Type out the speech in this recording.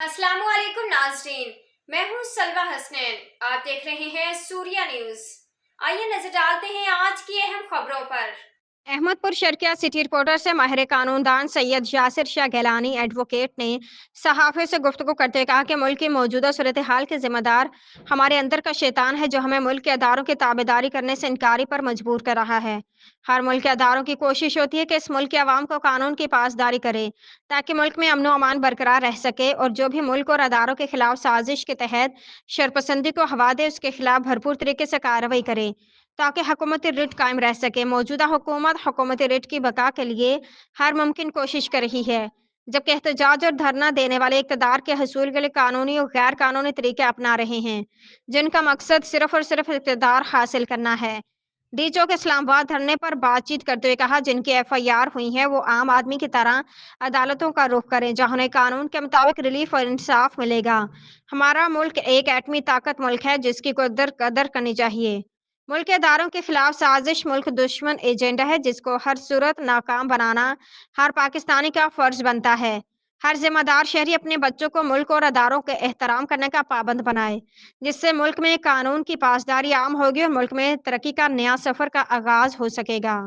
अस्सलाम वालेकुम नाज़रीन, मैं हूँ सलवा हसनैन। आप देख रहे हैं सूर्या न्यूज़। आइए नजर डालते हैं आज की अहम खबरों पर। अहमदपुर शर्किया सिटी रिपोर्टर से माहिर कानूनदान सैयद यासिर शाह गैलानी एडवोकेट ने सहाफ़े से गुफ्तगू करते हुए कहा कि मुल्क की मौजूदा सूरत हाल के जिम्मेदार हमारे अंदर का शैतान है जो हमें मुल्क के अदारों की ताबेदारी करने से इनकारी पर मजबूर कर रहा है। हर मुल्क के अदारों की कोशिश होती है कि इस मुल्क के अवाम को कानून की पासदारी करे ताकि मुल्क में अमन अमान बरकरार रह सके, और जो भी मुल्क और अदारों के खिलाफ साजिश के तहत शरपसंदी को हवा दे उसके खिलाफ भरपूर तरीके से कार्रवाई करे ताकि हुकूमती रिट कायम रह सके। मौजूदा हुकूमत हुकूमती रिट की बका के लिए हर मुमकिन कोशिश कर रही है, जबकि एहतजाज और धरना देने वाले इक़्तिदार के हसूल के लिए कानूनी और गैर कानूनी तरीके अपना रहे हैं, जिनका मकसद सिर्फ और सिर्फ इक़्तिदार हासिल करना है। डी चौक इस्लामाबाद धरने पर बातचीत करते हुए कहा, जिनकी FIR हुई है वो आम आदमी की तरह अदालतों का रुख करें जहां उन्हें कानून के मुताबिक रिलीफ और इंसाफ मिलेगा। हमारा मुल्क एक एटमी ताकत मुल्क है जिसकी कदर करनी चाहिए। मुल्क के अदारों के खिलाफ साजिश मुल्क दुश्मन एजेंडा है जिसको हर सूरत नाकाम बनाना हर पाकिस्तानी का फर्ज बनता है। हर जिम्मेदार शहरी अपने बच्चों को मुल्क और अदारों के एहतराम करने का पाबंद बनाए, जिससे मुल्क में कानून की पासदारी आम होगी और मुल्क में तरक्की का नया सफर का आगाज हो सकेगा।